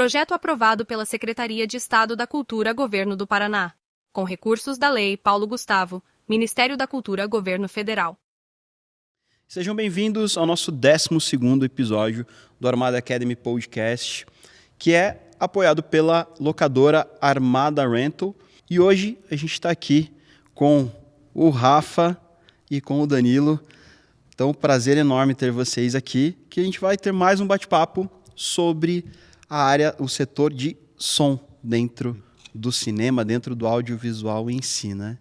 Projeto aprovado pela Secretaria de Estado da Cultura, Governo do Paraná. Com recursos da Lei Paulo Gustavo, Ministério da Cultura, Governo Federal. Sejam bem-vindos ao nosso 12º episódio do Armada Academy Podcast, que é apoiado pela locadora Armada Rental. E hoje a gente está aqui com o Rafa e com o Danilo. Então, prazer enorme ter vocês aqui, que a gente vai ter mais um bate-papo sobre a área, o setor de som dentro do cinema, dentro do audiovisual em si, né?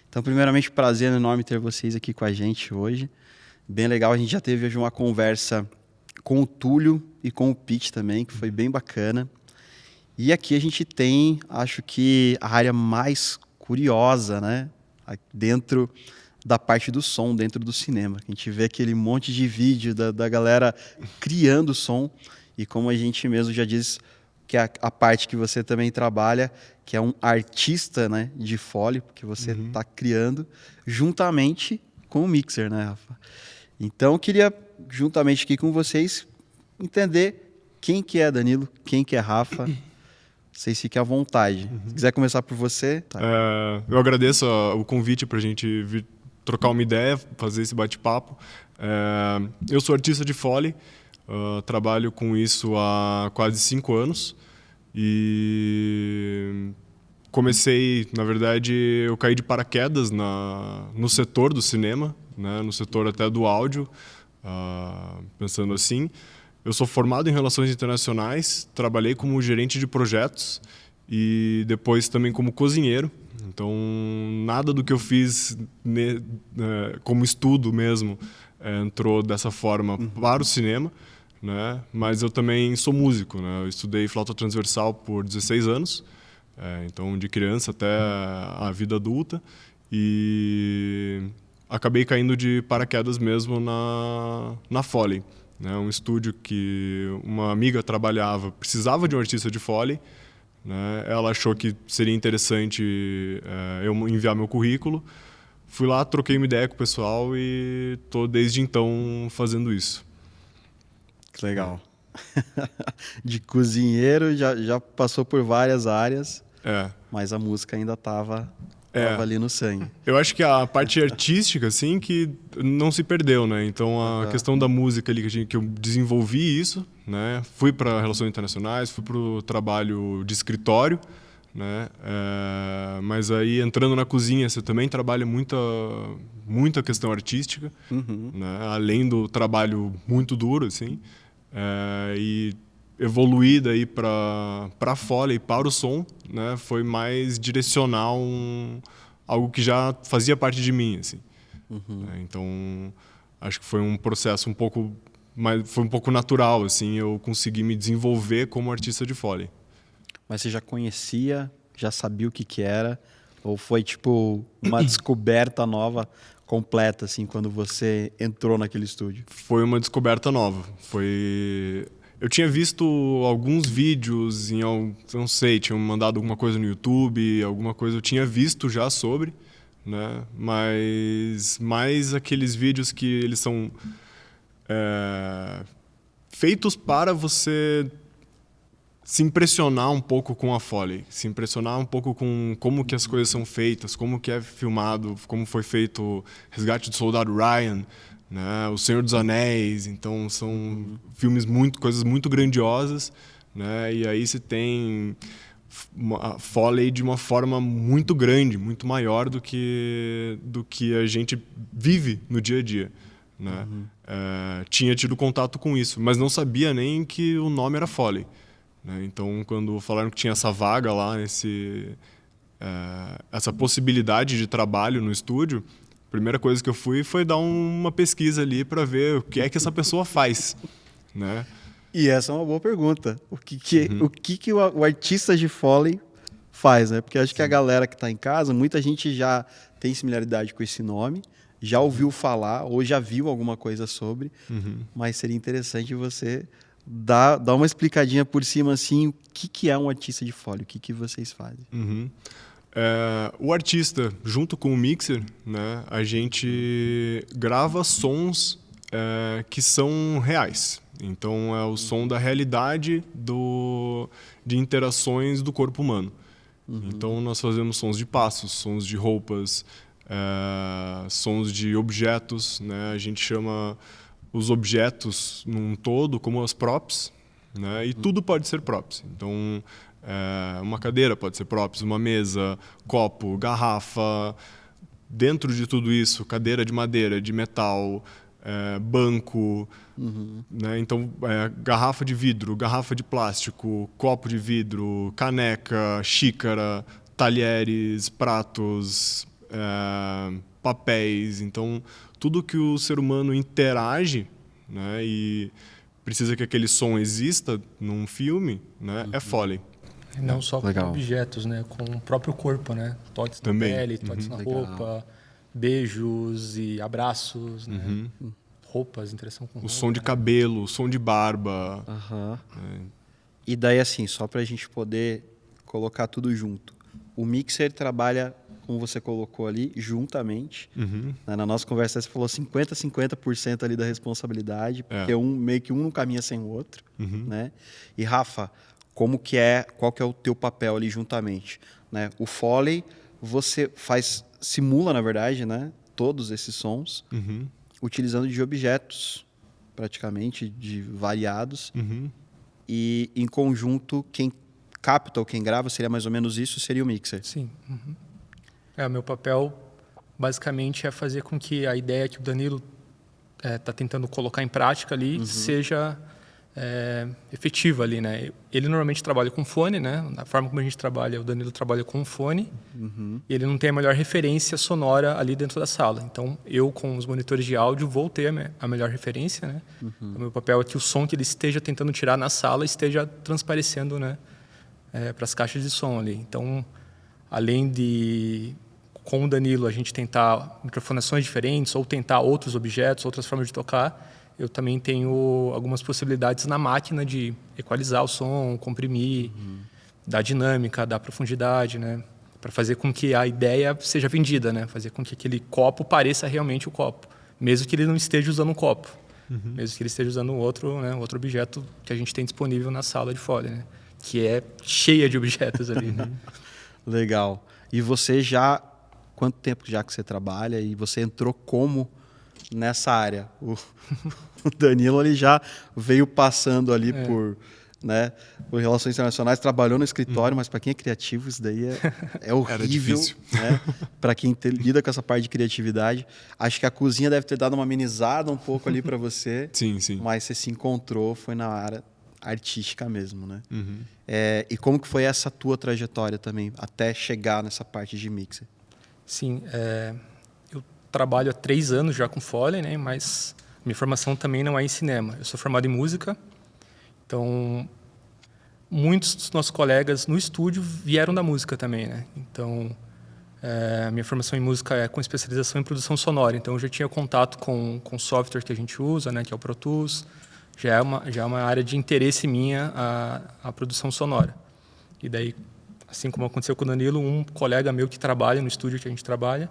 Então, primeiramente, prazer enorme ter vocês aqui com a gente hoje. Bem legal, a gente já teve hoje uma conversa com o Túlio e com o Pete também, que foi bem bacana. E aqui a gente tem, acho que, a área mais curiosa, né? Dentro da parte do som, dentro do cinema. A gente vê aquele monte de vídeo da galera criando som. E como a gente mesmo já diz, que é a parte que você também trabalha, que é um artista, né, de Foley, porque você está criando juntamente com o mixer, né, Rafa? Então, eu queria, juntamente aqui com vocês, entender quem que é Danilo, quem que é Rafa. Vocês fiquem à vontade. Se quiser começar por você. Tá. Eu agradeço o convite para a gente vir trocar uma ideia, fazer esse bate-papo. Eu sou artista de Foley, trabalho com isso há quase 5 anos. E comecei, na verdade, eu caí de paraquedas no setor do cinema, né, no setor até do áudio, pensando assim. Eu sou formado em Relações Internacionais, trabalhei como gerente de projetos e depois também como cozinheiro. Então, nada do que eu fiz como estudo mesmo entrou dessa forma para o cinema, né? Mas eu também sou músico, né? Eu estudei flauta transversal por 16 anos, então de criança até a vida adulta, e acabei caindo de paraquedas mesmo na Foley, né? Um estúdio que uma amiga trabalhava, precisava de um artista de Foley, né? Ela achou que seria interessante eu enviar meu currículo. Fui lá, troquei uma ideia com o pessoal e estou desde então fazendo isso. Que legal. De cozinheiro, já passou por várias áreas, mas a música ainda estava ali no sangue. Eu acho que a parte artística, assim, que não se perdeu, né? Então, a questão da música ali, que eu desenvolvi isso, né? Fui para Relações Internacionais, fui para o trabalho de escritório, né? Mas aí, entrando na cozinha, você também trabalha muita questão artística, né? Além do trabalho muito duro, assim. E evoluir daí para a Foley, para o som, né? Foi mais direcionar algo que já fazia parte de mim, assim. Então, acho que foi um processo foi um pouco natural, assim, eu consegui me desenvolver como artista de Foley. Mas você já conhecia, já sabia o que era? Ou foi tipo uma descoberta nova, completa, assim, quando você entrou naquele estúdio? Foi uma descoberta nova. Eu tinha visto alguns vídeos, não sei, tinham mandado alguma coisa no YouTube, alguma coisa eu tinha visto já sobre, né? Mas mais aqueles vídeos que eles são feitos para você se impressionar um pouco com a Foley, se impressionar um pouco com como que as coisas são feitas, como que é filmado, como foi feito Resgate do Soldado Ryan, né? O Senhor dos Anéis. Então são filmes coisas muito grandiosas, né? E aí você tem a Foley de uma forma muito grande, muito maior do que a gente vive no dia a dia, né? Tinha tido contato com isso, mas não sabia nem que o nome era Foley, né? Então, quando falaram que tinha essa vaga lá, essa possibilidade de trabalho no estúdio, a primeira coisa que eu fui foi dar uma pesquisa ali para ver o que é que essa pessoa faz, né? E essa é uma boa pergunta. O que o artista de Foley faz, né? Porque acho que a galera que está em casa, muita gente já tem similaridade com esse nome, já ouviu falar ou já viu alguma coisa sobre, mas seria interessante você dar uma explicadinha por cima, assim, o que é um artista de Foley, o que vocês fazem. O artista, junto com o mixer, né, a gente grava sons que são reais. Então, é o som da realidade de interações do corpo humano. Então, nós fazemos sons de passos, sons de roupas, sons de objetos, né? A gente chama os objetos num todo como as props, né? E tudo pode ser props. Então, uma cadeira pode ser props, uma mesa, copo, garrafa. Dentro de tudo isso, cadeira de madeira, de metal, banco, né? Então, garrafa de vidro, garrafa de plástico, copo de vidro, caneca, xícara, talheres, pratos, papéis. Então, tudo que o ser humano interage, né, e precisa que aquele som exista num filme, né, é Foley. E não só Legal. com objetos, né? Com o próprio corpo, né? Toques na Também. pele, toques na Legal. roupa, beijos e abraços, né? Roupas, interação com O roupa, som de né? cabelo, o som de barba. E daí, assim, só pra gente poder colocar tudo junto. O mixer trabalha, como você colocou ali, juntamente. Né? Na nossa conversa, você falou 50% ali da responsabilidade, porque meio que um não caminha sem o outro. Né? E, Rafa, qual que é o teu papel ali juntamente? Né? O Foley, você simula, na verdade, né? Todos esses sons, utilizando de objetos, praticamente, de variados. E, em conjunto, quem capta ou quem grava, seria mais ou menos isso, seria o mixer. Sim. O meu papel, basicamente, é fazer com que a ideia que o Danilo está tentando colocar em prática ali seja efetiva ali, né? Ele normalmente trabalha com fone, né? Da forma como a gente trabalha, o Danilo trabalha com fone. E ele não tem a melhor referência sonora ali dentro da sala. Então, eu, com os monitores de áudio, vou ter a melhor referência, né? O meu papel é que o som que ele esteja tentando tirar na sala esteja transparecendo, né? Para as caixas de som ali. Então, além de, com o Danilo, a gente tentar microfonações diferentes ou tentar outros objetos, outras formas de tocar, eu também tenho algumas possibilidades na máquina de equalizar o som, comprimir, dar dinâmica, dar profundidade, né? Para fazer com que a ideia seja vendida, né? Fazer com que aquele copo pareça realmente o copo, mesmo que ele não esteja usando um copo, mesmo que ele esteja usando outro objeto que a gente tem disponível na sala de Foley, né? Que é cheia de objetos ali. Né? Legal. E você quanto tempo já que você trabalha e você entrou como nessa área? O Danilo, ele já veio passando ali por relações internacionais, trabalhou no escritório, mas para quem é criativo, isso daí é horrível. Era difícil. Né? Para quem lida com essa parte de criatividade. Acho que a cozinha deve ter dado uma amenizada um pouco ali para você. Sim, sim. Mas você se encontrou, foi na área artística mesmo, né? E como que foi essa tua trajetória também, até chegar nessa parte de mixer? Sim, eu trabalho há 3 anos já com Foley, né? Mas minha formação também não é em cinema. Eu sou formado em música, então muitos dos nossos colegas no estúdio vieram da música também, né? Então, a minha formação em música é com especialização em produção sonora, então eu já tinha contato com o software que a gente usa, né? Que é o Pro Tools. Já é uma área de interesse minha a produção sonora. E daí, assim como aconteceu com o Danilo, um colega meu que trabalha no estúdio que a gente trabalha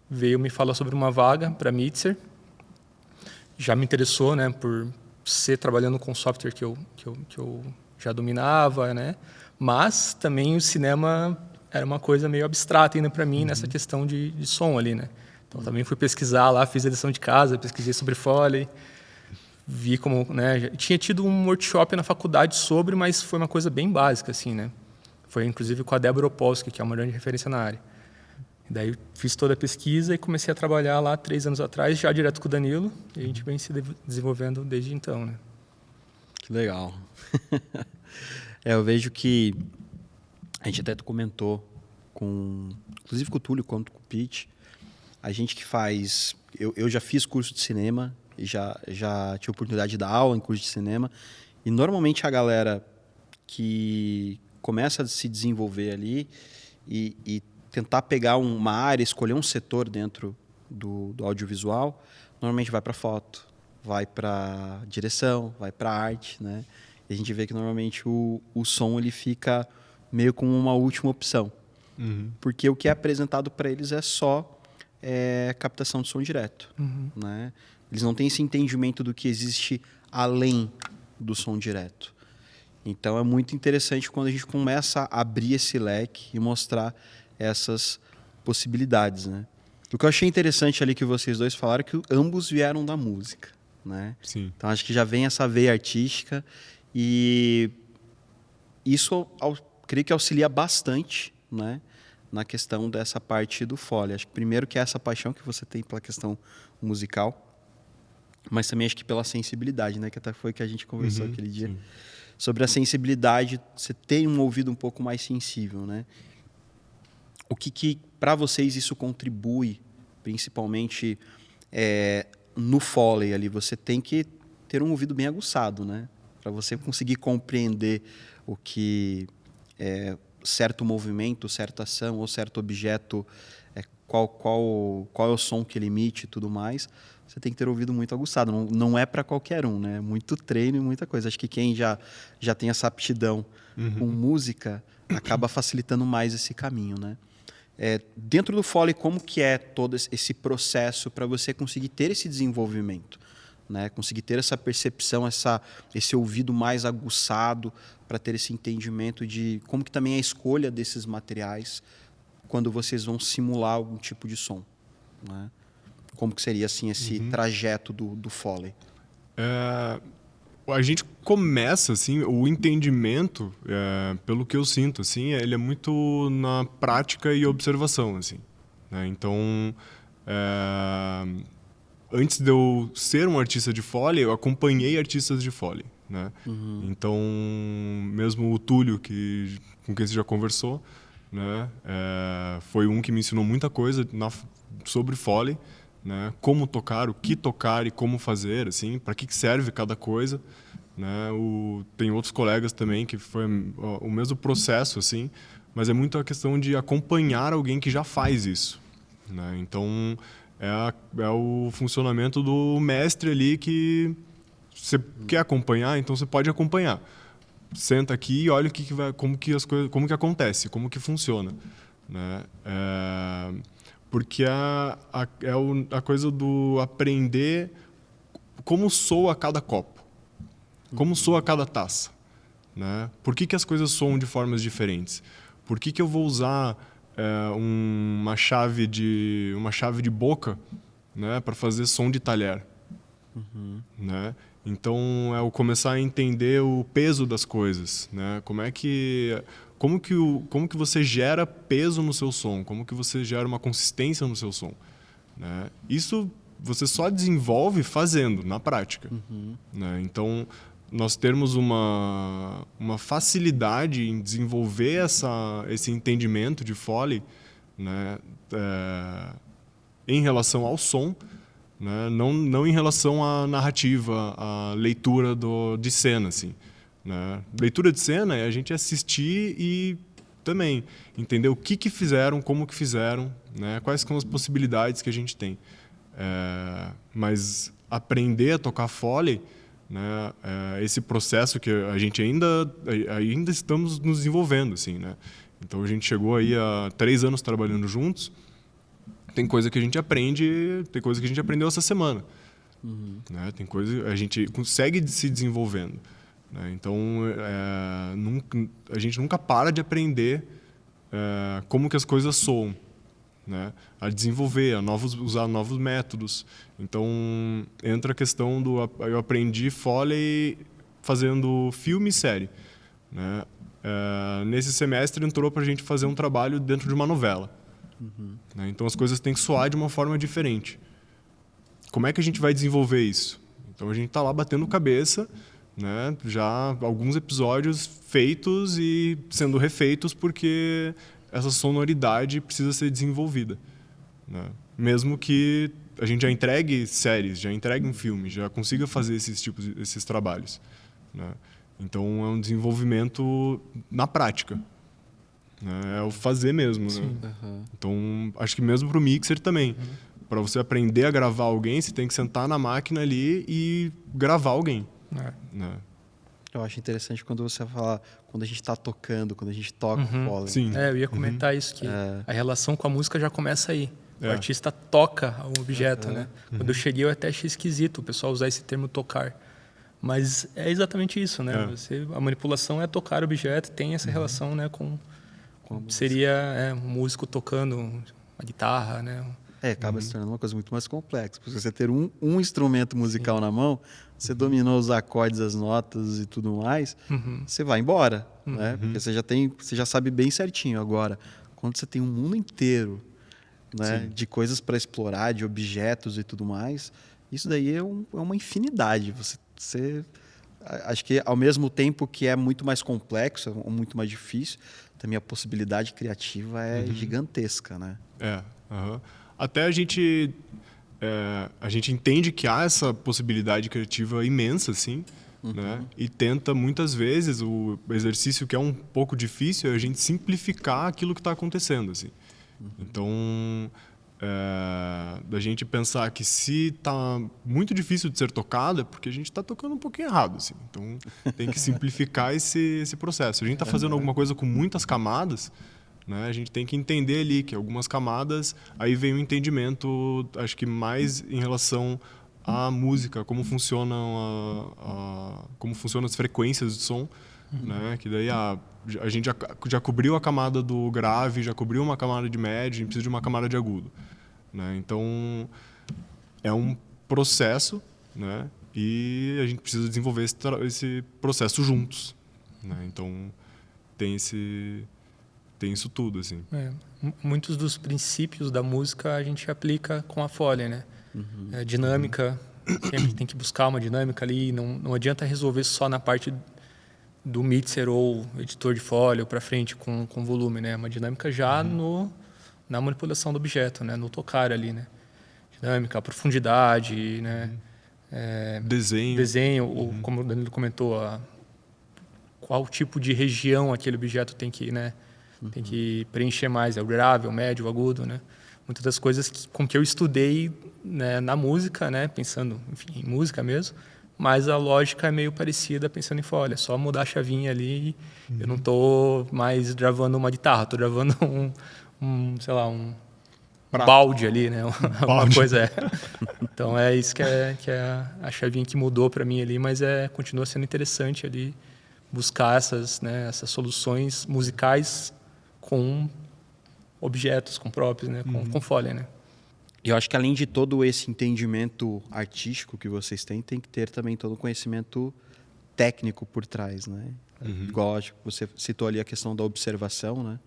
veio me falar sobre uma vaga para mixer. Já me interessou, né, por ser trabalhando com software que eu já dominava, né? Mas também o cinema era uma coisa meio abstrata ainda para mim nessa questão de som ali, né? Então também fui pesquisar lá, fiz a lição de casa, pesquisei sobre Foley. Vi como, né, tinha tido um workshop na faculdade sobre, mas foi uma coisa bem básica, assim, né? Foi inclusive com a Débora Opolsky, que é uma grande referência na área. E daí fiz toda a pesquisa e comecei a trabalhar lá 3 anos atrás, já direto com o Danilo, e a gente vem se desenvolvendo desde então, né? Que legal. Eu vejo que a gente até comentou inclusive com o Túlio, quanto com o Pete, a gente que faz... Eu já fiz curso de cinema, já tive oportunidade de dar aula em curso de cinema, e normalmente a galera que começa a se desenvolver ali e tentar pegar uma área, escolher um setor dentro do audiovisual, normalmente vai para foto, vai para direção, vai para arte, né? E a gente vê que normalmente o som ele fica meio como uma última opção, porque o que é apresentado para eles é só captação de som direto, né? Eles não têm esse entendimento do que existe além do som direto. Então é muito interessante quando a gente começa a abrir esse leque e mostrar essas possibilidades, né? O que eu achei interessante ali que vocês dois falaram é que ambos vieram da música, né? Sim. Então acho que já vem essa veia artística e isso creio que auxilia bastante, né, na questão dessa parte do Foley. Acho que primeiro que é essa paixão que você tem pela questão musical, mas também acho que pela sensibilidade, né, que até foi que a gente conversou aquele dia. Sim. Sobre a sensibilidade, você tem um ouvido um pouco mais sensível, né? O que para vocês isso contribui, principalmente no Foley ali? Você tem que ter um ouvido bem aguçado, né? Para você conseguir compreender o que certo movimento, certa ação ou certo objeto, qual é o som que ele emite e tudo mais, você tem que ter ouvido muito aguçado. Não é para qualquer um, né? Muito treino e muita coisa. Acho que quem já tem essa aptidão com música acaba facilitando mais esse caminho, né? Dentro do Foley, como que é todo esse processo para você conseguir ter esse desenvolvimento, né? Conseguir ter essa percepção, esse ouvido mais aguçado para ter esse entendimento de como que também é a escolha desses materiais quando vocês vão simular algum tipo de som, né? Como que seria assim esse trajeto do Foley? A gente começa assim, o entendimento, pelo que eu sinto, assim, ele é muito na prática e observação, assim, né? Então, antes de eu ser um artista de Foley, eu acompanhei artistas de Foley, né? Então, mesmo o Túlio, com quem você já conversou, né? Foi um que me ensinou muita coisa sobre Foley, né? Como tocar, o que tocar e como fazer, assim, para que serve cada coisa, né? Tem outros colegas também que foi o mesmo processo, assim, mas é muito a questão de acompanhar alguém que já faz isso, né? Então é o funcionamento do mestre ali que você quer acompanhar, então você pode acompanhar. Senta aqui e olha como que acontece, como que funciona, né? Porque a coisa do aprender como soa cada copo, como soa cada taça, né? Por que as coisas soam de formas diferentes? Por que eu vou usar uma chave de boca, né, para fazer som de talher, né? Então é o começar a entender o peso das coisas, né? Como que você gera peso no seu som? Como que você gera uma consistência no seu som, né? Isso você só desenvolve fazendo, na prática, né? Então, nós termos uma facilidade em desenvolver esse entendimento de Foley, né? Em relação ao som, né? Não em relação à narrativa, à leitura de cena, assim, né? Leitura de cena é a gente assistir e também entender o que fizeram, como que fizeram, né? Quais são as possibilidades que a gente tem. Mas aprender a tocar Foley, né? Esse processo que a gente ainda estamos nos desenvolvendo, assim, né? Então a gente chegou aí a 3 anos trabalhando juntos. Tem coisa que a gente aprende, tem coisa que a gente aprendeu essa semana, né? Tem coisa a gente consegue se desenvolvendo, né? Então a gente nunca para de aprender como que as coisas soam, né? A desenvolver, usar novos métodos. Então entra a questão eu aprendi Foley fazendo filme e série, né? Nesse semestre entrou para a gente fazer um trabalho dentro de uma novela. Né? Então as coisas têm que soar de uma forma diferente. Como é que a gente vai desenvolver isso? Então a gente está lá batendo cabeça, né? Já alguns episódios feitos e sendo refeitos porque essa sonoridade precisa ser desenvolvida, né? Mesmo que a gente já entregue séries, já entregue um filme, já consiga fazer esses trabalhos, né? Então é um desenvolvimento na prática, né? É o fazer mesmo, né? Então acho que mesmo para o mixer também, para você aprender a gravar alguém, você tem que sentar na máquina ali e gravar alguém, né? Eu acho interessante quando você fala, quando a gente está tocando, quando a gente toca o Foley. Sim. Eu ia comentar isso, que a relação com a música já começa aí. O artista toca o objeto, né? Quando eu cheguei, eu até achei esquisito o pessoal usar esse termo tocar. Mas é exatamente isso, né? A manipulação é tocar o objeto, tem essa relação, né, com seria um músico tocando uma guitarra, né? Acaba se tornando uma coisa muito mais complexa. Porque você ter um instrumento musical na mão, você dominou os acordes, as notas e tudo mais, você vai embora, né? Porque você já sabe bem certinho. Agora, quando você tem um mundo inteiro, né, de coisas para explorar, de objetos e tudo mais, isso daí é uma infinidade. Acho que ao mesmo tempo que é muito mais complexo, muito mais difícil, também a possibilidade criativa é gigantesca, né? Até a gente entende que há essa possibilidade criativa imensa, assim, né? E tenta muitas vezes, o exercício que é um pouco difícil é a gente simplificar aquilo que está acontecendo, assim. Então, da gente pensar que se está muito difícil de ser tocado é porque a gente está tocando um pouquinho errado, assim. Então, tem que simplificar esse processo. A gente está fazendo alguma coisa com muitas camadas, né? A gente tem que entender ali que algumas camadas, aí vem o entendimento, acho que mais em relação à música, como funcionam as frequências de som, né? Que daí a gente já cobriu a camada do grave, já cobriu uma camada de médio, a gente precisa de uma camada de agudo, né? Então é um processo, né? E a gente precisa desenvolver esse processo juntos, né? Então tem isso tudo, assim. Muitos dos princípios da música a gente aplica com a Foley, né? Dinâmica, sempre tem que buscar uma dinâmica ali, não adianta resolver só na parte do mixer ou editor de Foley para frente com volume, né? Uma dinâmica já na manipulação do objeto, né? No tocar ali, né? Dinâmica, profundidade, né? Desenho, ou, como o Danilo comentou, qual tipo de região aquele objeto tem que, né? Tem que preencher mais, o grave, o médio, o agudo, né? Muitas das coisas com que eu estudei, né, na música, né? Pensando, enfim, em música mesmo, mas a lógica é meio parecida pensando em Foley. É só mudar a chavinha ali, eu não estou mais gravando uma guitarra, estou gravando sei lá, um balde ali, né? Uma coisa Então é isso que é a chavinha que mudou para mim ali, mas continua sendo interessante ali buscar essas soluções musicais com objetos, com próprios, né? Com Foley, né? E eu acho que além de todo esse entendimento artístico que vocês têm, tem que ter também todo o conhecimento técnico por trás, né? Igual acho que você citou ali a questão da observação, né?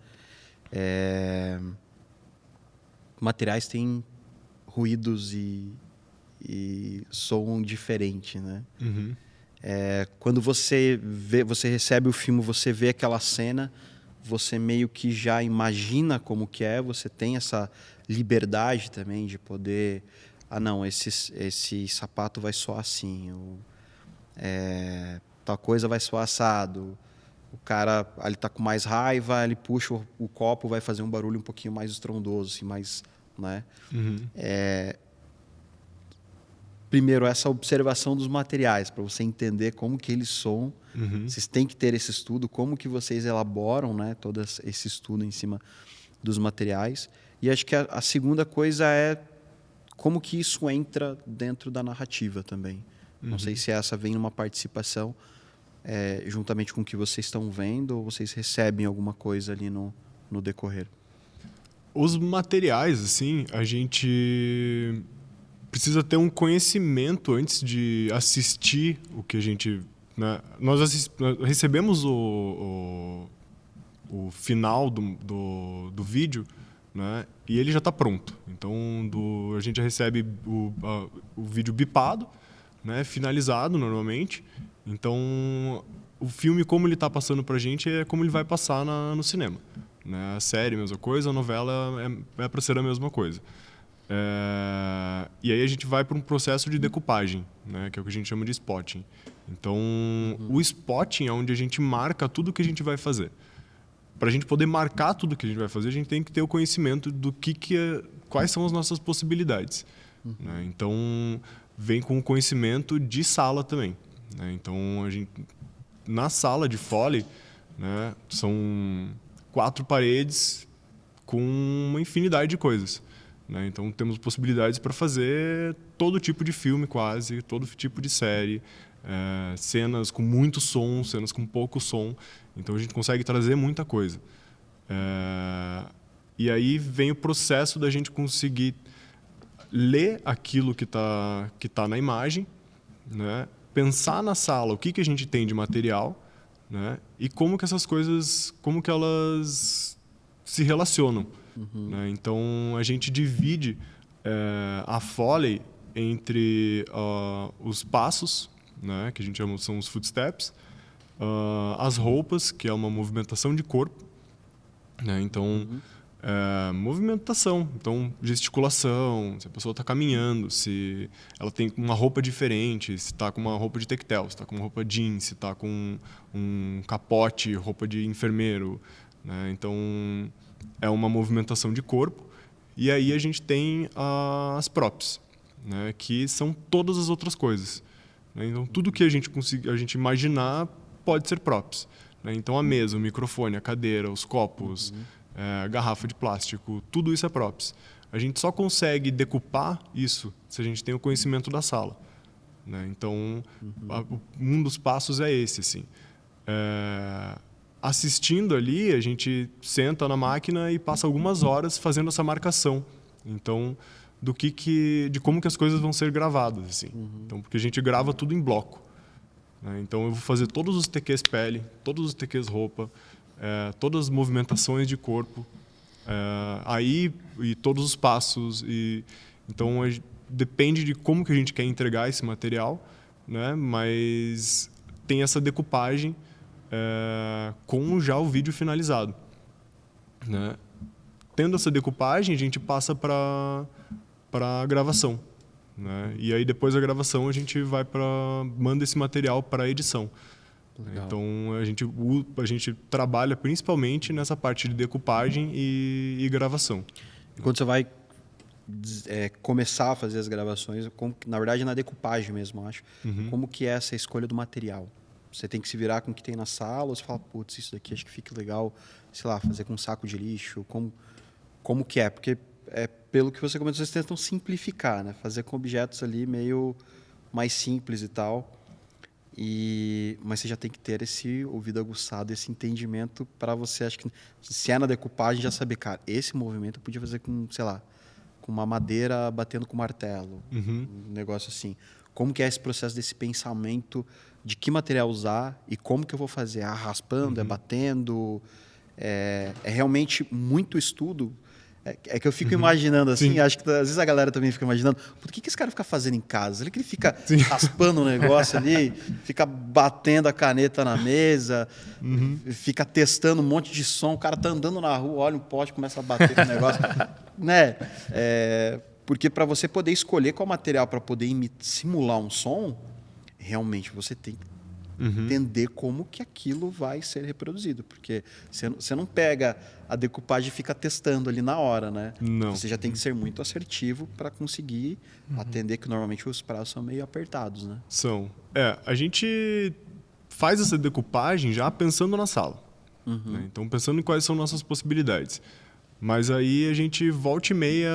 Materiais têm ruídos e soam diferente, né? Quando você recebe o filme, você vê aquela cena, você meio que já imagina como que é, você tem essa liberdade também de poder... não, esse sapato vai soar assim, tal coisa vai soar assado, o cara ele tá com mais raiva, ele puxa o copo, vai fazer um barulho um pouquinho mais estrondoso, assim, mais... né? Primeiro, essa observação dos materiais, para você entender como que eles são. Vocês têm que ter esse estudo, como que vocês elaboram, né, todo esse estudo em cima dos materiais. E acho que a segunda coisa é como que isso entra dentro da narrativa também. Não sei se essa vem numa participação juntamente com o que vocês estão vendo, ou vocês recebem alguma coisa ali no decorrer. Os materiais, assim, a gente precisa ter um conhecimento antes de assistir o que a gente... né? Nós recebemos o final do vídeo, né? E ele já está pronto. Então, a gente já recebe o vídeo bipado, né? Finalizado normalmente. Então, o filme, como ele está passando para a gente, é como ele vai passar no cinema. Né? A série, a mesma coisa, a novela é para ser a mesma coisa. E aí a gente vai para um processo de decupagem, né? Que é o que a gente chama de spotting. Então, o spotting é onde a gente marca tudo que a gente vai fazer. Para a gente poder marcar tudo que a gente vai fazer, a gente tem que ter o conhecimento do quais são as nossas possibilidades. Né? Então, vem com o conhecimento de sala também. Né? Então, na sala de Foley, né, são 4 paredes com uma infinidade de coisas. né? Então temos possibilidades para fazer todo tipo de filme quase, todo tipo de série, cenas com muito som, cenas com pouco som. Então a gente consegue trazer muita coisa. E aí vem o processo da gente conseguir ler aquilo que tá na imagem, né? Pensar na sala o que a gente tem de material, né? E como que essas coisas, como que elas se relacionam. Né? Então a gente divide a Foley entre os passos, né? Que a gente chama, são os footsteps, as roupas, que é uma movimentação de corpo, né? Então movimentação, então gesticulação, se a pessoa está caminhando, se ela tem uma roupa diferente, se está com uma roupa de tectel, se está com uma roupa jeans, se está com um capote, roupa de enfermeiro, né? Então é uma movimentação de corpo. E aí a gente tem as props, né? Que são todas as outras coisas, né? Então tudo que a gente imaginar pode ser props, né? Então a mesa, o microfone, a cadeira, os copos, a garrafa de plástico, tudo isso é props. A gente só consegue decupar isso se a gente tem o conhecimento da sala, né? Então um dos passos é esse, assim. Assistindo ali, a gente senta na máquina e passa algumas horas fazendo essa marcação. Então, de como que as coisas vão ser gravadas, assim. Então, porque a gente grava tudo em bloco, né? Então, eu vou fazer todos os TQs pele, todos os TQs roupa, todas as movimentações de corpo, e todos os passos. Então, depende de como que a gente quer entregar esse material, né? Mas tem essa decupagem com já o vídeo finalizado, né? Tendo essa decupagem, a gente passa para a gravação, né? E aí depois da gravação a gente manda esse material para a edição. Legal. Então a gente trabalha principalmente nessa parte de decupagem e gravação. E quando você vai começar a fazer as gravações, na verdade na decupagem mesmo, eu acho, como que é essa escolha do material? Você tem que se virar com o que tem na sala, ou você fala, putz, isso daqui acho que fica legal, sei lá, fazer com um saco de lixo, como que é? Porque, pelo que você comentou, vocês tentam simplificar, né? Fazer com objetos ali meio mais simples e tal, mas você já tem que ter esse ouvido aguçado, esse entendimento para você, acho que, se é na decupagem, já saber, cara, esse movimento eu podia fazer com, sei lá, com uma madeira batendo com martelo, um negócio assim. Como que é esse processo desse pensamento de que material usar e como que eu vou fazer? Raspando, batendo? É realmente muito estudo. É que eu fico imaginando assim, acho que às vezes a galera também fica imaginando, por que esse cara fica fazendo em casa? Ele fica raspando um negócio ali, fica batendo a caneta na mesa, fica testando um monte de som, o cara tá andando na rua, olha um poste, começa a bater no negócio. Né? Porque para você poder escolher qual material para poder simular um som, realmente você tem que entender como que aquilo vai ser reproduzido. Porque você não pega a decupagem e fica testando ali na hora, né? Não. Você já tem que ser muito assertivo para conseguir atender, que normalmente os prazos são meio apertados, né? São. A gente faz essa decupagem já pensando na sala. Né? Então, pensando em quais são nossas possibilidades. Mas aí a gente volta e meia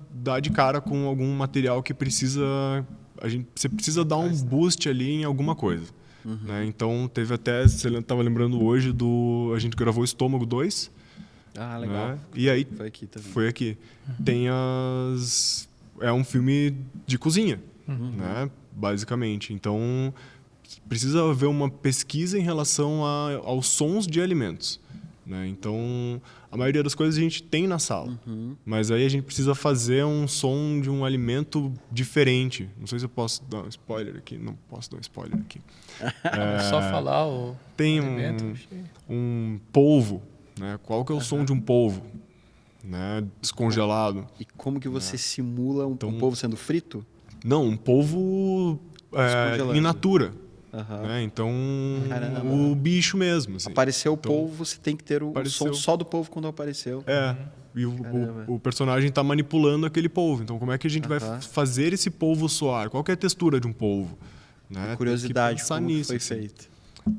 dá de cara com algum material que você precisa dar um boost ali em alguma coisa. Né? Então teve até, você estava lembrando hoje a gente gravou Estômago 2. Ah, legal. Né? E aí foi aqui também. Foi aqui. Tem é um filme de cozinha, né? Basicamente. Então precisa haver uma pesquisa em relação aos sons de alimentos. Né? Então, a maioria das coisas a gente tem na sala, mas aí a gente precisa fazer um som de um alimento diferente. Não sei se eu posso dar um spoiler aqui. Não posso dar um spoiler aqui. Só falar o tem alimento. Um polvo. Né? Qual que é o som de um polvo? Né? Descongelado. E como que você simula um polvo sendo frito? Não, um polvo in natura. Né? Então, o bicho mesmo. Assim. Apareceu o polvo, você tem que ter o som só do polvo quando apareceu. E o personagem está manipulando aquele polvo. Então, como é que a gente vai fazer esse polvo soar? Qual que é a textura de um polvo? Né? Curiosidade, como nisso, foi assim. feito?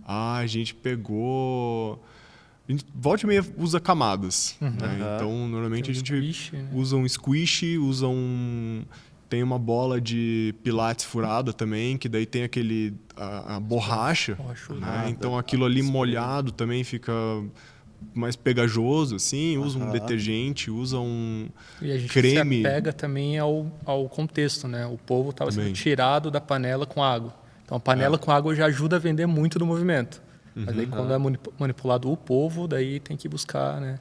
A gente pegou A gente, volta e meia, usa camadas. Né? Então, normalmente a gente squish, né? usa um squish, tem uma bola de pilates furada também, que daí tem a borracha. Né? Então, aquilo ali molhado também fica mais pegajoso, assim. Usa um detergente, usa um e a gente creme. se apega também ao contexto, né? O polvo estava sendo tirado da panela com água. Então, a panela com água já ajuda a vender muito do movimento. Mas daí, quando é manipulado o polvo, daí tem que buscar, né?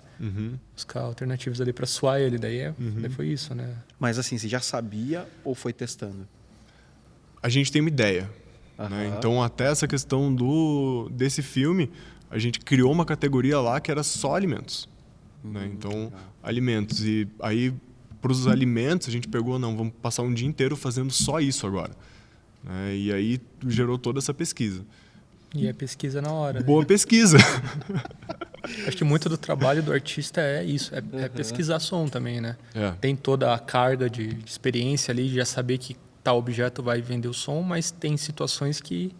Buscar alternativas ali para suar ele. Daí foi isso, né? Mas assim, você já sabia ou foi testando? A gente tem uma ideia. Né? Então, até essa questão desse filme, a gente criou uma categoria lá que era só alimentos. Né? Então, alimentos. E aí, para os alimentos, a gente pegou, vamos passar um dia inteiro fazendo só isso agora. Né? E aí, gerou toda essa pesquisa. E é pesquisa na hora. Boa pesquisa. Acho que muito do trabalho do artista é isso, é pesquisar som também, né? Tem toda a carga de experiência ali, de já saber que tal objeto vai vender o som, mas tem situações que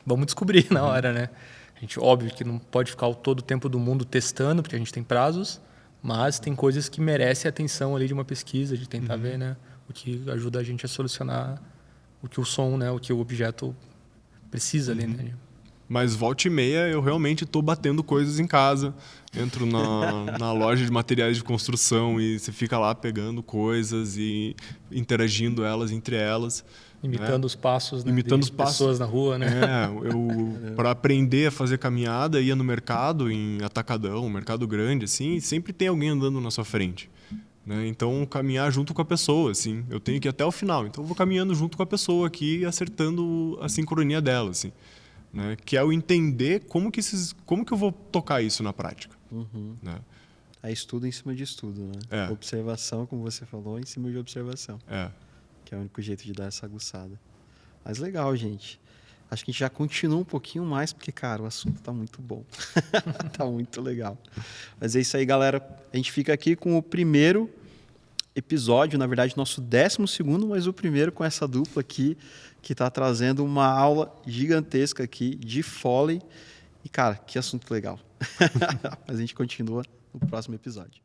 vamos descobrir na hora, né? A gente, óbvio que não pode ficar todo o tempo do mundo testando, porque a gente tem prazos, mas tem coisas que merecem a atenção ali de uma pesquisa, de tentar ver, né? O que ajuda a gente a solucionar o que o som, né? O que o objeto precisa ali, né? Mas volta e meia eu realmente estou batendo coisas em casa. Entro na loja de materiais de construção e você fica lá pegando coisas e interagindo elas entre elas. Imitando os passos, né? Imitando os passos. Pessoas na rua, né? Eu para aprender a fazer caminhada ia no mercado, em atacadão, um mercado grande, assim, e sempre tem alguém andando na sua frente. Né? Então, caminhar junto com a pessoa, assim. Eu tenho que ir até o final. Então, eu vou caminhando junto com a pessoa aqui, acertando a sincronia dela, assim. Né? Que é o entender como que eu vou tocar isso na prática. Né? É estudo em cima de estudo, né? Observação, como você falou, em cima de observação. Que é o único jeito de dar essa aguçada. Mas legal, gente. Acho que a gente já continua um pouquinho mais, porque, cara, o assunto tá muito bom. Tá muito legal. Mas é isso aí, galera. A gente fica aqui com o primeiro episódio, na verdade, nosso 12º, mas o primeiro com essa dupla aqui, que está trazendo uma aula gigantesca aqui de Foley. E, cara, que assunto legal. Mas a gente continua no próximo episódio.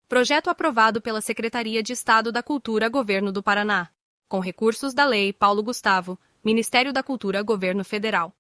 Projeto aprovado pela Secretaria de Estado da Cultura, Governo do Paraná. Com recursos da Lei Paulo Gustavo, Ministério da Cultura, Governo Federal.